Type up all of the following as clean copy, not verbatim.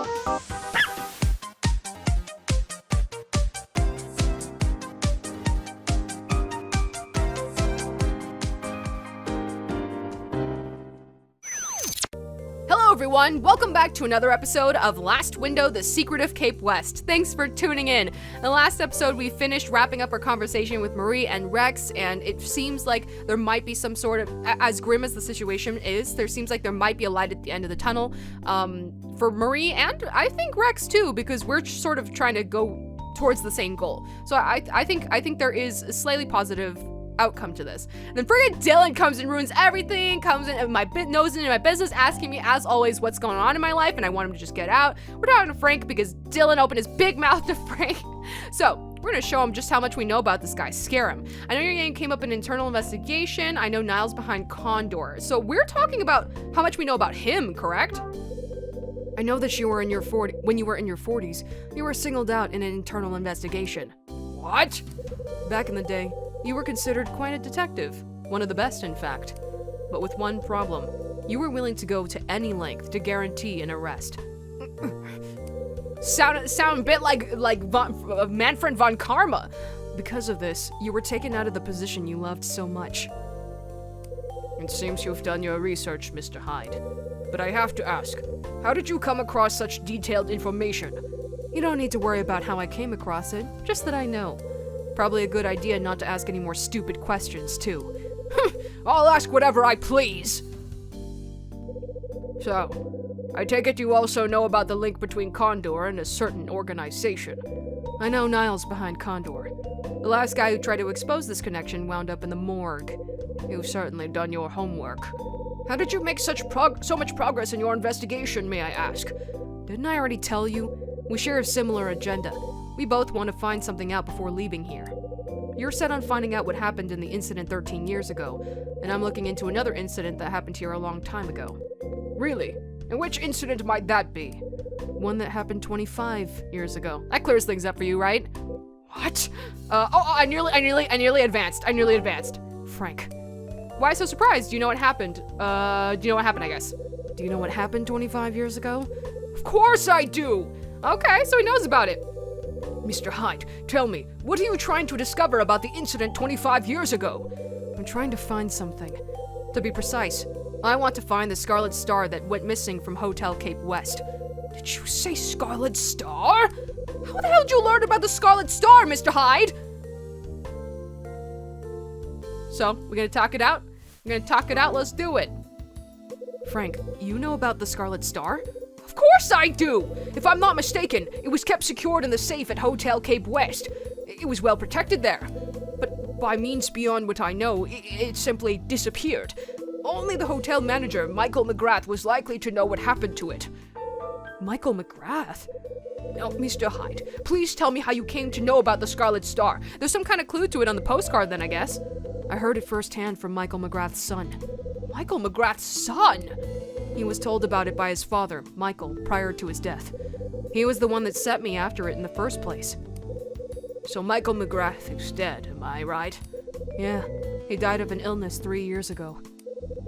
Hello everyone, welcome back to another episode of Last Window, The Secret of Cape West. Thanks for tuning in. In the last episode, we finished wrapping up our conversation with Marie and Rex, and it seems like there might be some sort of, as grim as the situation is, there seems like there might be a light at the end of the tunnel, for Marie and I think Rex too, because we're sort of trying to go towards the same goal. So I think there is a slightly positive outcome to this. And then friggin' Dylan comes and ruins everything, comes in my nosing in my business, asking me as always what's going on in my life, and I want him to just get out. We're talking to Frank because Dylan opened his big mouth to Frank. So we're gonna show him just how much we know about this guy, scare him. I know your name came up in internal investigation. I know Nile's behind Condor. So we're talking about how much we know about him, correct? I know that when you were in your 40s, you were singled out in an internal investigation. What? Back in the day, you were considered quite a detective, one of the best in fact, but with one problem. You were willing to go to any length to guarantee an arrest. Sound a bit like Manfred von Karma. Because of this, you were taken out of the position you loved so much. It seems you've done your research, Mr. Hyde. But I have to ask, how did you come across such detailed information? You don't need to worry about how I came across it, just that I know. Probably a good idea not to ask any more stupid questions, too. I'll ask whatever I please. So, I take it you also know about the link between Condor and a certain organization. I know Nile's behind Condor. The last guy who tried to expose this connection wound up in the morgue. You've certainly done your homework. How did you make so much progress in your investigation, may I ask? Didn't I already tell you? We share a similar agenda. We both want to find something out before leaving here. You're set on finding out what happened in the incident 13 years ago, and I'm looking into another incident that happened here a long time ago. Really? And which incident might that be? One that happened 25 years ago. That clears things up for you, right? What? I nearly advanced. Frank. Why so surprised? Do you know what happened? Do you know what happened, I guess? Do you know what happened 25 years ago? Of course I do! Okay, so he knows about it. Mr. Hyde, tell me, what are you trying to discover about the incident 25 years ago? I'm trying to find something. To be precise, I want to find the Scarlet Star that went missing from Hotel Cape West. Did you say Scarlet Star? How the hell did you learn about the Scarlet Star, Mr. Hyde? So, we're gonna talk it out? Let's do it. Frank, you know about the Scarlet Star? Of course I do! If I'm not mistaken, it was kept secured in the safe at Hotel Cape West. It was well protected there. But by means beyond what I know, it simply disappeared. Only the hotel manager, Michael McGrath, was likely to know what happened to it. Michael McGrath? Now, Mr. Hyde, please tell me how you came to know about the Scarlet Star. There's some kind of clue to it on the postcard then, I guess. I heard it firsthand from Michael McGrath's son. Michael McGrath's son? He was told about it by his father, Michael, prior to his death. He was the one that set me after it in the first place. So Michael McGrath is dead, am I right? Yeah, he died of an illness 3 years ago.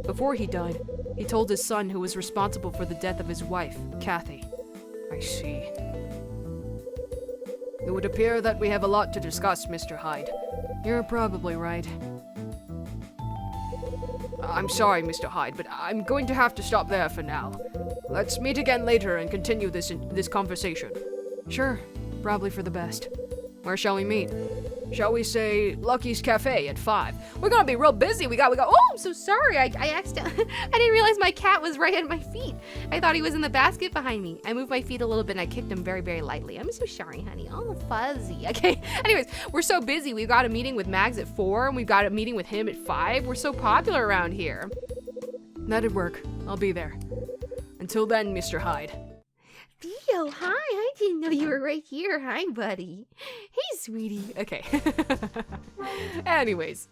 Before he died, he told his son who was responsible for the death of his wife, Kathy. I see. It would appear that we have a lot to discuss, Mr. Hyde. You're probably right. I'm sorry, Mr. Hyde, but I'm going to have to stop there for now. Let's meet again later and continue this conversation. Sure, probably for the best. Where shall we meet? Shall we say Lucky's Cafe at 5? We're gonna be real busy. We got. Oh, I'm so sorry. I accidentally. I didn't realize my cat was right at my feet. I thought he was in the basket behind me. I moved my feet a little bit and I kicked him very, very lightly. I'm so sorry, honey. Oh, fuzzy. Okay. Anyways, we're so busy. We've got a meeting with Mags at 4 and we've got a meeting with him at 5. We're so popular around here. That'd work. I'll be there. Until then, Mr. Hyde. Theo, hi. I didn't know you were right here. Hi, buddy. Hey, sweetie. Okay. Anyways.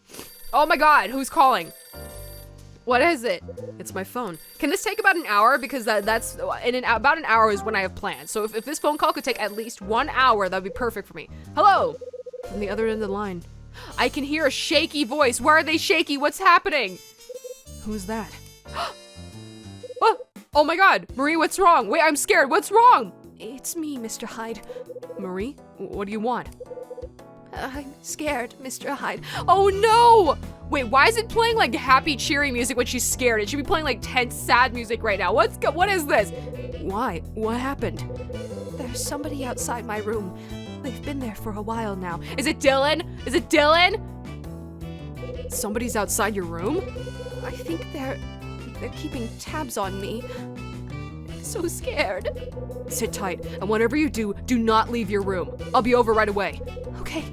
Oh my god, who's calling? What is it? It's my phone. Can this take about an hour? Because that's about an hour is when I have planned. So if this phone call could take at least 1 hour, that'd be perfect for me. Hello? From the other end of the line. I can hear a shaky voice. Why are they shaky? What's happening? Who's that? What? Oh my god, Marie, what's wrong? Wait, I'm scared, what's wrong? It's me, Mr. Hyde. Marie, what do you want? I'm scared, Mr. Hyde. Oh no! Wait, why is it playing like happy, cheery music when she's scared? It should be playing like tense, sad music right now. What is this? Why? What happened? There's somebody outside my room. They've been there for a while now. Is it Dylan? Is it Dylan? Somebody's outside your room? I think they're keeping tabs on me. I'm so scared. Sit tight, and whatever you do, do not leave your room. I'll be over right away. Okay,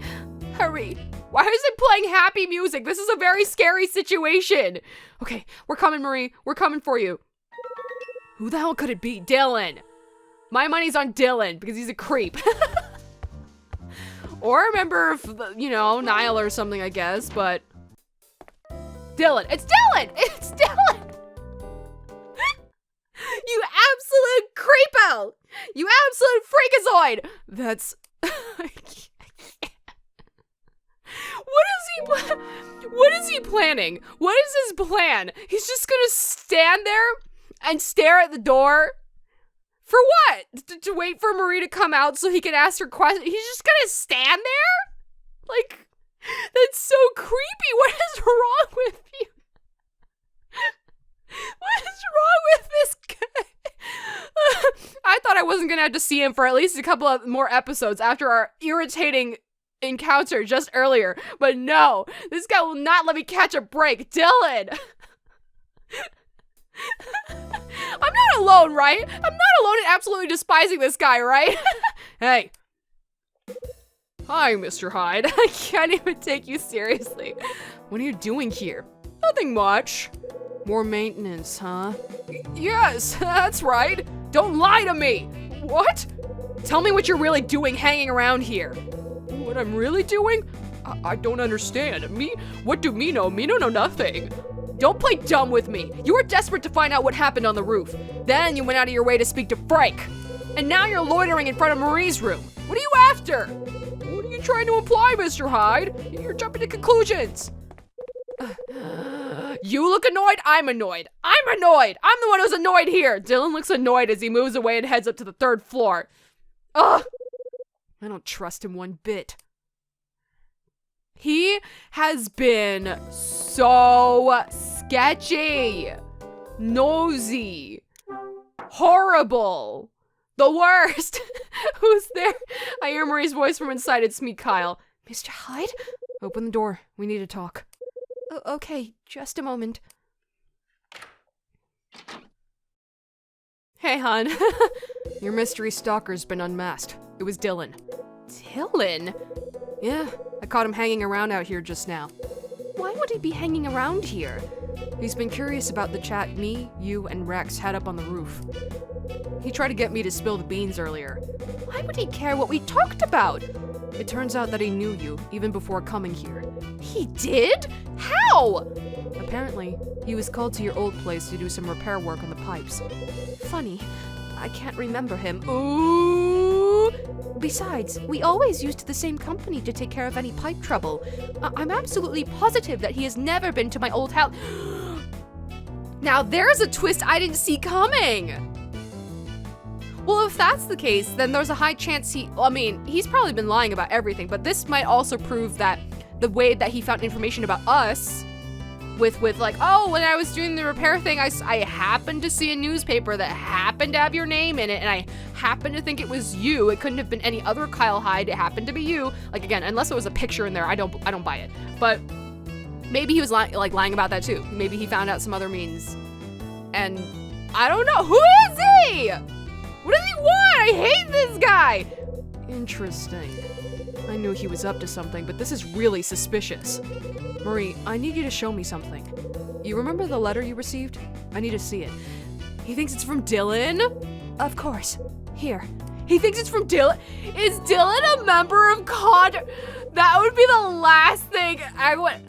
hurry. Why is it playing happy music? This is a very scary situation. Okay, we're coming, Marie. We're coming for you. Who the hell could it be? Dylan. My money's on Dylan because he's a creep. Or a member of, Nile or something, I guess, but... Dylan. It's Dylan! It's Dylan! You absolute creepo! You absolute freakazoid! That's... What is he planning? What is his plan? He's just gonna stand there and stare at the door? For what? To wait for Marie to come out so he can ask her questions? He's just gonna stand there? Like, that's so creepy. What is wrong with you? What is wrong with this guy? I thought I wasn't gonna have to see him for at least a couple of more episodes after our irritating encounter just earlier, but no, this guy will not let me catch a break. Dylan! I'm not alone, right? I'm not alone in absolutely despising this guy, right? Hey. Hi, Mr. Hyde. I can't even take you seriously. What are you doing here? Nothing much. More maintenance, huh? Yes, that's right. Don't lie to me. What? Tell me what you're really doing hanging around here. What I'm really doing? I don't understand. Me? What do me know? Me know nothing. Don't play dumb with me. You were desperate to find out what happened on the roof. Then you went out of your way to speak to Frank. And now you're loitering in front of Marie's room. What are you after? What are you trying to imply, Mr. Hyde? You're jumping to conclusions. You look annoyed, I'm annoyed. I'm annoyed. I'm the one who's annoyed here. Dylan looks annoyed as he moves away and heads up to the 3rd floor. Ugh. I don't trust him one bit. He has been so sketchy, nosy, horrible, the worst. Who's there? I hear Marie's voice from inside. It's me, Kyle. Mr. Hyde? Open the door. We need to talk. Okay, just a moment. Hey, hon. Your mystery stalker's been unmasked. It was Dylan. Dylan? Yeah, I caught him hanging around out here just now. Why would he be hanging around here? He's been curious about the chat me, you, and Rex had up on the roof. He tried to get me to spill the beans earlier. Why would he care what we talked about? It turns out that he knew you, even before coming here. He did? How? Apparently, he was called to your old place to do some repair work on the pipes. Funny, I can't remember him. Ooh! Besides, we always used the same company to take care of any pipe trouble. I'm absolutely positive that he has never been to my old house. Now there's a twist I didn't see coming! Well, if that's the case, then there's a high chance he's probably been lying about everything, but this might also prove that the way that he found information about us, with like, oh, when I was doing the repair thing, I happened to see a newspaper that happened to have your name in it, and I happened to think it was you. It couldn't have been any other Kyle Hyde. It happened to be you. Like, again, unless it was a picture in there, I don't buy it. But maybe he was lying about that too. Maybe he found out some other means, and I don't know. Who is he? What does he want? I hate this guy. Interesting. I knew he was up to something, but this is really suspicious. Marie, I need you to show me something. You remember the letter you received? I need to see it. He thinks it's from Dylan? Of course. Here. He thinks it's from Dylan? Is Dylan a member of Condor? That would be the last thing I would...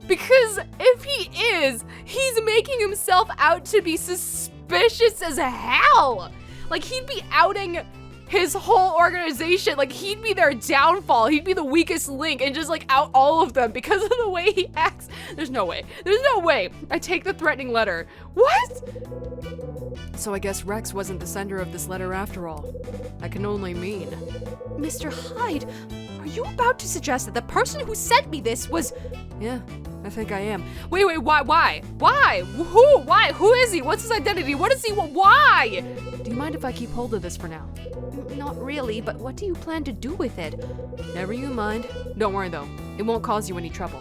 Because if he is, he's making himself out to be suspicious as hell. Like, he'd be outing his whole organization. Like, he'd be their downfall. He'd be the weakest link and just, like, out all of them because of the way he acts. There's no way. There's no way. I take the threatening letter. What? So I guess Rex wasn't the sender of this letter after all. That can only mean... Mr. Hyde, are you about to suggest that the person who sent me this was... Yeah, I think I am. Wait, why? Who? Why? Who is he? What's his identity? What is he? Why? Do you mind if I keep hold of this for now? Not really, but what do you plan to do with it? Never you mind. Don't worry though, it won't cause you any trouble.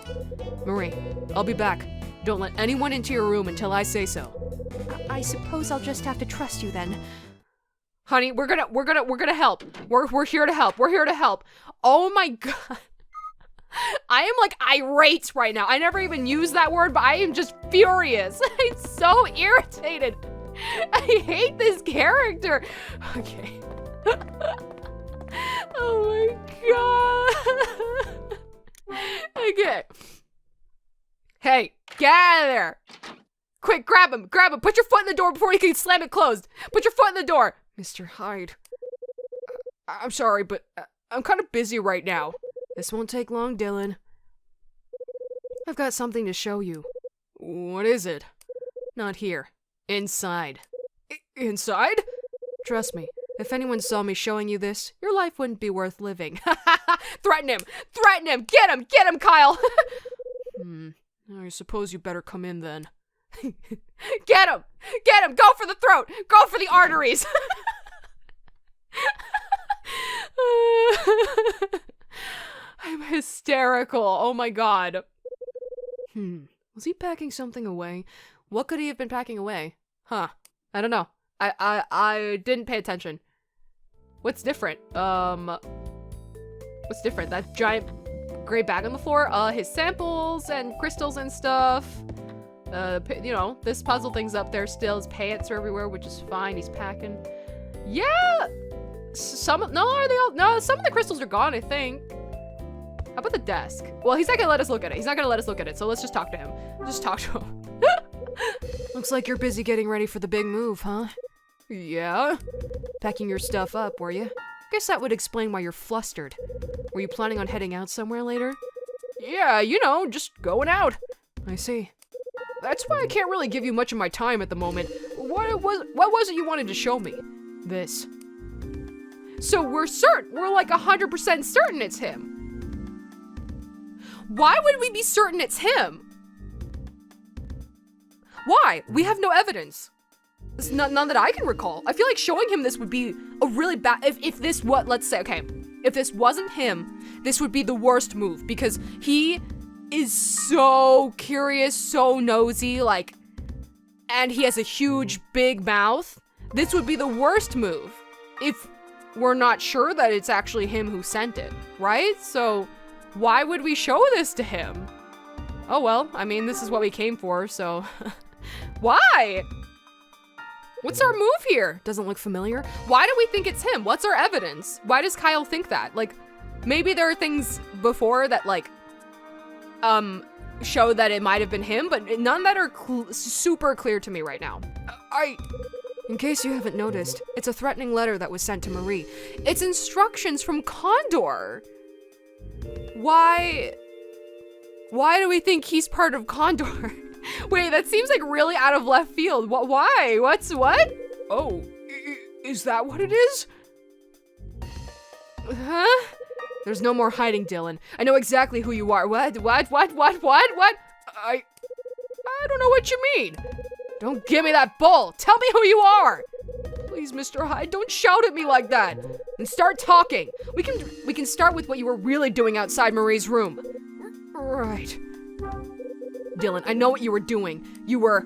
Marie, I'll be back. Don't let anyone into your room until I say so. I suppose I'll just have to trust you then. Honey, we're gonna help. We're here to help. We're here to help. Oh my god. I am like irate right now. I never even used that word, but I am just furious. I'm so irritated. I hate this character. Okay. Oh my god. Okay. Hey, get out of there. Quick, grab him. Put your foot in the door before he can slam it closed. Put your foot in the door. Mr. Hyde. I'm sorry, but I'm kind of busy right now. This won't take long, Dylan. I've got something to show you. What is it? Not here. Inside. Inside? Trust me, if anyone saw me showing you this, your life wouldn't be worth living. Threaten him! Get him, Kyle! I suppose you better come in then. Get him! Go for the throat! Go for the arteries! I'm hysterical. Oh my god. Was he packing something away? What could he have been packing away? Huh. I don't know. I didn't pay attention. What's different? What's different? That giant gray bag on the floor? His samples and crystals and stuff. You know, this puzzle thing's up there still. His pants are everywhere, which is fine. He's packing. Yeah! Some of the crystals are gone, I think. How about the desk? Well, he's not gonna let us look at it. So let's just talk to him. Just talk to him. Looks like you're busy getting ready for the big move, huh? Yeah? Packing your stuff up, were you? Guess that would explain why you're flustered. Were you planning on heading out somewhere later? Yeah, you know, just going out. I see. That's why I can't really give you much of my time at the moment. What was it you wanted to show me? This. So we're like 100% certain it's him. Why would we be certain it's him? Why? We have no evidence. It's none that I can recall. I feel like showing him this would be a really bad, if this, let's say, okay, if this wasn't him, this would be the worst move because he is so curious, so nosy, like, and he has a huge, big mouth. This would be the worst move if we're not sure that it's actually him who sent it, right? So why would we show this to him? Oh well, I mean, this is what we came for, so why? What's our move here? Doesn't look familiar. Why do we think it's him? What's our evidence? Why does Kyle think that? Like, maybe there are things before that, like, show that it might have been him, but none that are super clear to me right now. In case you haven't noticed, it's a threatening letter that was sent to Marie. It's instructions from Condor. Why do we think he's part of Condor? Wait, that seems like really out of left field. Why? What? Oh, is that what it is? Huh? There's no more hiding, Dylan. I know exactly who you are. What? I don't know what you mean. Don't give me that bull. Tell me who you are. Please, Mr. Hyde, don't shout at me like that. And start talking. We can start with what you were really doing outside Marie's room. Right. Dylan, I know what you were doing. You were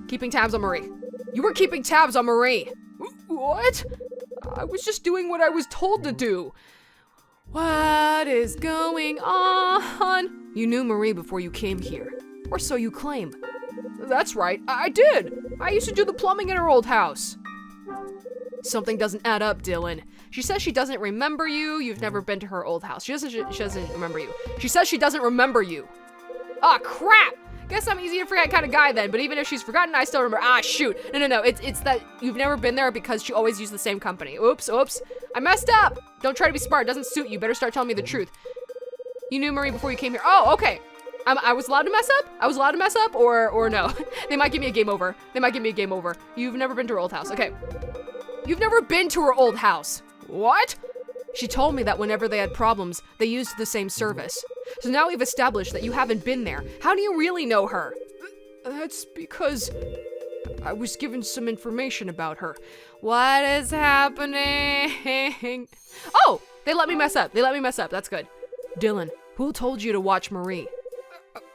keeping tabs on Marie. What? I was just doing what I was told to do. What is going on? You knew Marie before you came here. Or so you claim. That's right, I did. I used to do the plumbing in her old house. Something doesn't add up, Dylan. She says she doesn't remember you. You've never been to her old house. She doesn't remember you. She says she doesn't remember you. Ah, crap! Guess I'm easy to forget kind of guy then, but even if she's forgotten, I still remember. Ah, shoot. No. It's that you've never been there because she always used the same company. Oops. I messed up. Don't try to be smart. It doesn't suit you. Better start telling me the truth. You knew Marie before you came here. Oh, okay. I was allowed to mess up? I was allowed to mess up or no? They might give me a game over. They might give me a game over. You've never been to her old house. Okay. You've never been to her old house. What? She told me that whenever they had problems, they used the same service. So now we've established that you haven't been there. How do you really know her? That's because I was given some information about her. What is happening? Oh, they let me mess up. They let me mess up. That's good. Dylan, who told you to watch Marie?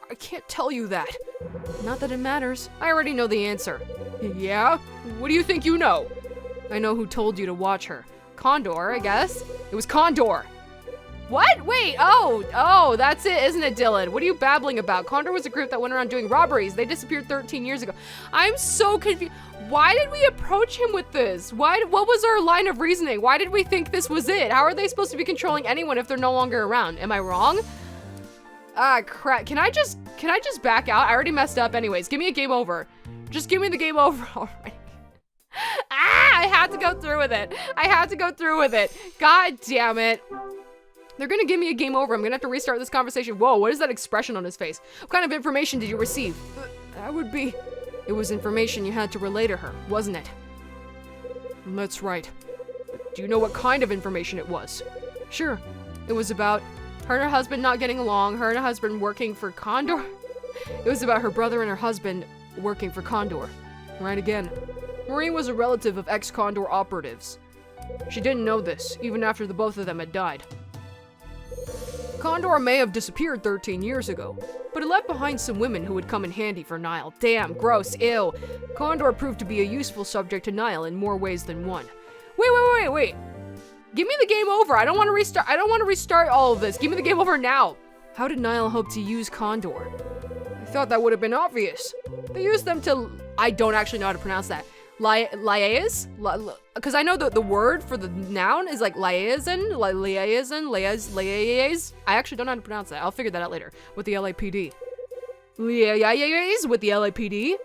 I can't tell you that. Not that it matters. I already know the answer. Yeah? What do you think you know? I know who told you to watch her. Condor, I guess. It was Condor. What? Wait, oh, that's it, isn't it, Dylan? What are you babbling about? Condor was a group that went around doing robberies. They disappeared 13 years ago. I'm so confused. Why did we approach him with this? What was our line of reasoning? Why did we think this was it? How are they supposed to be controlling anyone if they're no longer around? Am I wrong? Ah, crap. Can I just back out? I already messed up anyways. Give me a game over. Just give me the game over already. I had to go through with it. I had to go through with it. God damn it. They're gonna give me a game over. I'm gonna have to restart this conversation. Whoa, what is that expression on his face? What kind of information did you receive? That would be... It was information you had to relay to her, wasn't it? That's right. Do you know what kind of information it was? Sure. It was about her and her husband not getting along, her and her husband working for Condor. It was about her brother and her husband working for Condor. Right again. Marie was a relative of ex-Condor operatives. She didn't know this, even after the both of them had died. Condor may have disappeared 13 years ago, but it left behind some women who would come in handy for Nile. Damn, gross, ew. Condor proved to be a useful subject to Nile in more ways than one. Wait. Give me the game over. I don't want to restart all of this. Give me the game over now. How did Nile hope to use Condor? I thought that would have been obvious. They used them to... I don't actually know how to pronounce that. Liaise? Because I know the word for the noun is like liaison. I actually don't know how to pronounce that. I'll figure that out later. With the LAPD. Liaise with the LAPD?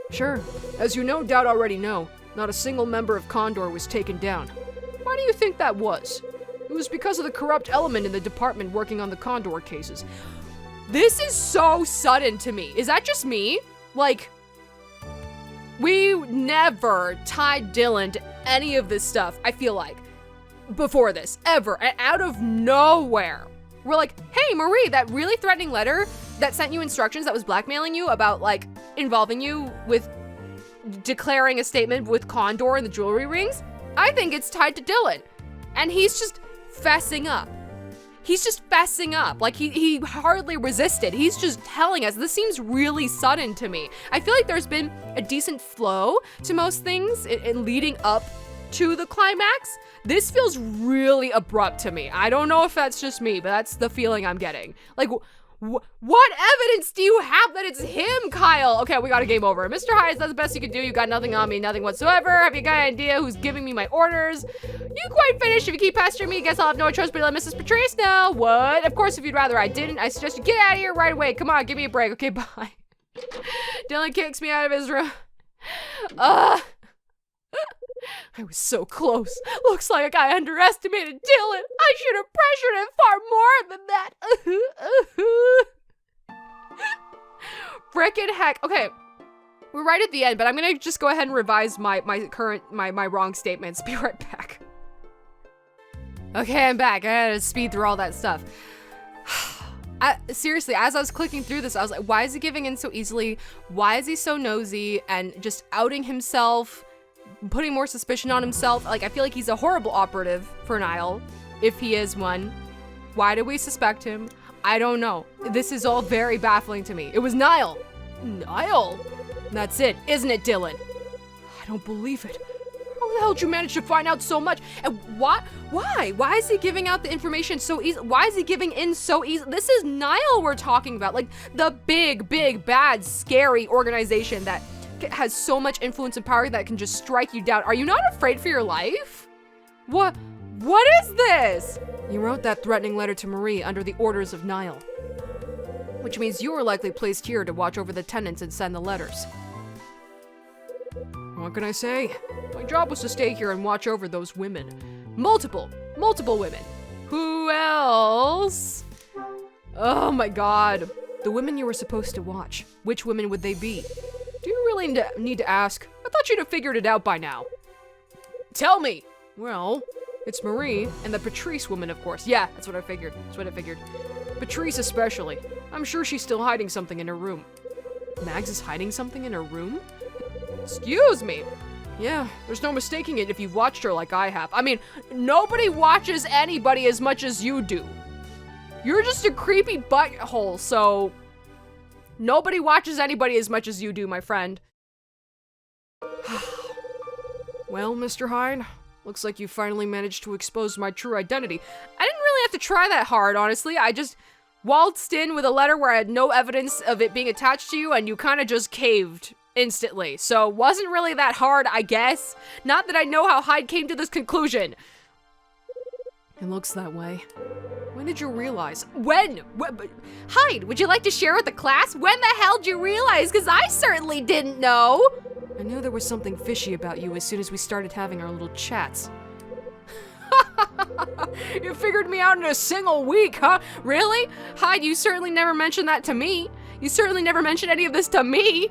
Sure. As you no doubt already know, not a single member of Condor was taken down. Why do you think that was? It was because of the corrupt element in the department working on the Condor cases. This is so sudden to me. Is that just me? Like... We never tied Dylan to any of this stuff, I feel like, before this, ever, and out of nowhere. We're like, hey, Marie, that really threatening letter that sent you instructions that was blackmailing you about, like, involving you with declaring a statement with Condor and the jewelry rings, I think it's tied to Dylan. And he's just fessing up. He's just fessing up. Like, he hardly resisted. He's just telling us. This seems really sudden to me. I feel like there's been a decent flow to most things in leading up to the climax. This feels really abrupt to me. I don't know if that's just me, but that's the feeling I'm getting. Like, what evidence do you have that it's him, Kyle? Okay, we got a game over. Mr. Hyde, that's the best you can do. You got nothing on me, nothing whatsoever. Have you got an idea who's giving me my orders? You quite finished. If you keep pestering me, guess I'll have no choice but to let Mrs. Patrice know. What? Of course, if you'd rather I didn't, I suggest you get out of here right away. Come on, give me a break. Okay, bye. Dylan kicks me out of his room. I was so close. Looks like I underestimated Dylan. I should have pressured him far more than that. Frickin' heck. Okay, we're right at the end, but I'm gonna just go ahead and revise my wrong statements. Be right back. Okay, I'm back. I had to speed through all that stuff. Seriously, as I was clicking through this, I was like, why is he giving in so easily? Why is he so nosy and just outing himself? Putting more suspicion on himself. Like, I feel like he's a horrible operative for Nile, if he is one. Why do we suspect him? I don't know. This is all very baffling to me. It was Nile. Nile? That's it, isn't it, Dylan? I don't believe it. How the hell did you manage to find out so much? And what? Why? Why is he giving out the information so easy? Why is he giving in so easy? This is Nile we're talking about. Like, the big, bad, scary organization that has so much influence and power that can just strike you down. Are you not afraid for your life? What is this? You wrote that threatening letter to Marie under the orders of Nile, which means you were likely placed here to watch over the tenants and send the letters. What can I say? My job was to stay here and watch over those women. Multiple women. Who else? Oh my god. The women you were supposed to watch. Which women would they be? Do you really need to ask? I thought you'd have figured it out by now. Tell me! Well, it's Marie and the Patrice woman, of course. Yeah, that's what I figured. Patrice especially. I'm sure she's still hiding something in her room. Mags is hiding something in her room? Excuse me. Yeah, there's no mistaking it if you've watched her like I have. I mean, nobody watches anybody as much as you do. You're just a creepy butthole, so nobody watches anybody as much as you do, my friend. Well, Mr. Hyde, looks like you finally managed to expose my true identity. I didn't really have to try that hard, honestly. I just waltzed in with a letter where I had no evidence of it being attached to you, and you kind of just caved instantly. So, wasn't really that hard, I guess. Not that I know how Hyde came to this conclusion. It looks that way. When did you realize? When? Hyde, would you like to share with the class? When the hell did you realize? Because I certainly didn't know. I knew there was something fishy about you as soon as we started having our little chats. You figured me out in a single week, huh? Really? Hyde, you certainly never mentioned that to me. You certainly never mentioned any of this to me.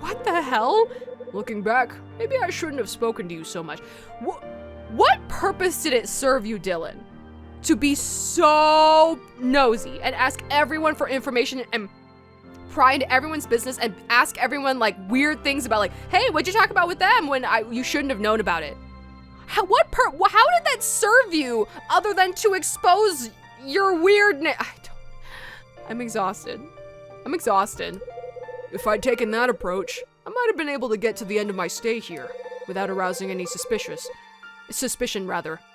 What the hell? Looking back, maybe I shouldn't have spoken to you so much. What purpose did it serve you, Dylan? To be so nosy and ask everyone for information and pry into everyone's business and ask everyone like weird things about like, hey, what'd you talk about with them when you shouldn't have known about it? How did that serve you other than to expose your weirdness? I'm exhausted. If I'd taken that approach, I might have been able to get to the end of my stay here without arousing any suspicion,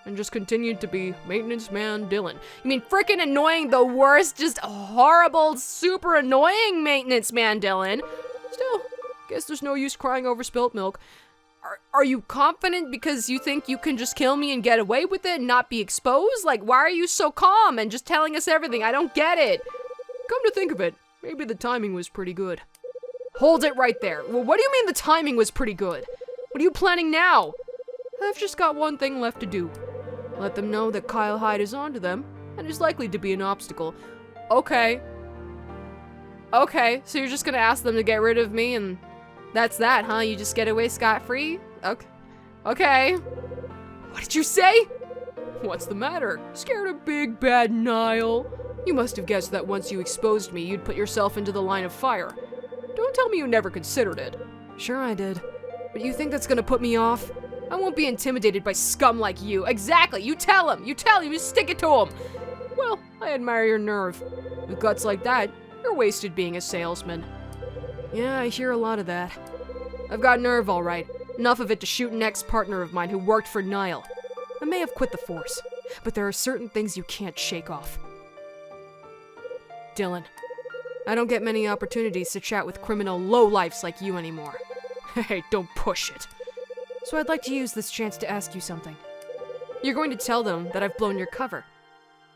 and just continued to be maintenance man Dylan. You mean frickin' annoying, the worst, just horrible, super annoying maintenance man Dylan? Still, guess there's no use crying over spilt milk. Are you confident because you think you can just kill me and get away with it and not be exposed? Like, why are you so calm and just telling us everything? I don't get it. Come to think of it, maybe the timing was pretty good. Hold it right there. Well, what do you mean the timing was pretty good? What are you planning now? I've just got one thing left to do. Let them know that Kyle Hyde is onto them and is likely to be an obstacle. Okay, so you're just gonna ask them to get rid of me and that's that, huh? You just get away scot-free? Okay. What did you say? What's the matter? Scared of big bad Nile? You must have guessed that once you exposed me, you'd put yourself into the line of fire. Don't tell me you never considered it. Sure I did. But you think that's gonna put me off? I won't be intimidated by scum like you. Exactly, you tell him, you stick it to him. Well, I admire your nerve. With guts like that, you're wasted being a salesman. Yeah, I hear a lot of that. I've got nerve, all right. Enough of it to shoot an ex-partner of mine who worked for Nile. I may have quit the force, but there are certain things you can't shake off. Dylan, I don't get many opportunities to chat with criminal lowlifes like you anymore. Hey, don't push it. So I'd like to use this chance to ask you something. You're going to tell them that I've blown your cover.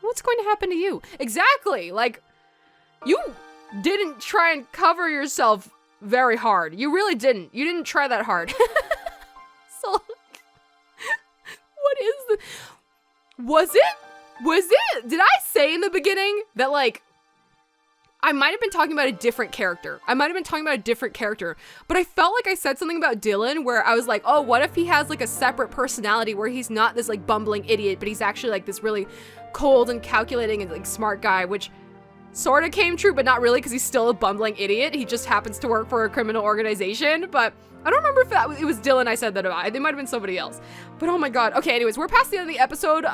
What's going to happen to you? Exactly! Like, you didn't try and cover yourself very hard. You really didn't. You didn't try that hard. So, what is the... Was it? Did I say in the beginning that, like, I might have been talking about a different character. But I felt like I said something about Dylan where I was like, oh, what if he has like a separate personality where he's not this like bumbling idiot, but he's actually like this really cold and calculating and like smart guy, which sort of came true, but not really because he's still a bumbling idiot. He just happens to work for a criminal organization, but I don't remember if it was Dylan I said that about. It might have been somebody else. But oh my god. Okay, anyways, we're past the end of the episode.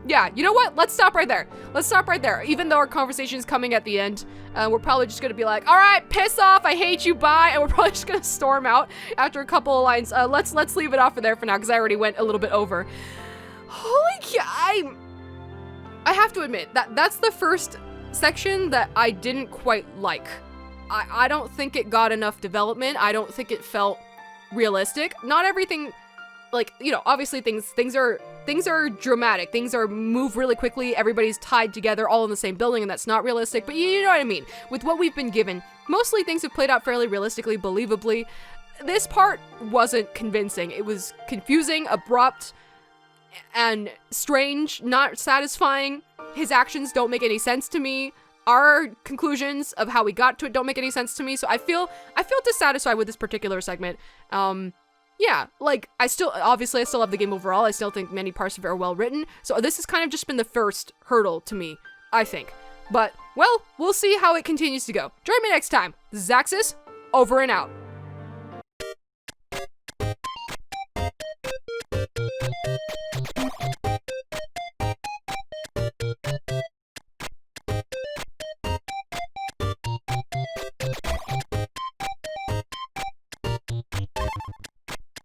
Yeah, you know what? Let's stop right there. Even though our conversation is coming at the end, we're probably just gonna be like, all right, piss off, I hate you, bye, and we're probably just gonna storm out after a couple of lines. Let's leave it off for there for now, because I already went a little bit over. Holy cow, I have to admit, that's the first section that I didn't quite like. I don't think it got enough development. I don't think it felt realistic. Not everything, like, you know, obviously things are dramatic. Things are move really quickly. Everybody's tied together all in the same building, and that's not realistic, but you know what I mean. With what we've been given, mostly things have played out fairly realistically, believably. This part wasn't convincing. It was confusing, abrupt, and strange, not satisfying. His actions don't make any sense to me. our conclusions of how we got to it don't make any sense to me, so I feel dissatisfied with this particular segment. Yeah, like, I still love the game overall. I still think many parts of it are well written, so this has kind of just been the first hurdle to me, I think. But, well, we'll see how it continues to go. Join me next time. This is Axis, over and out.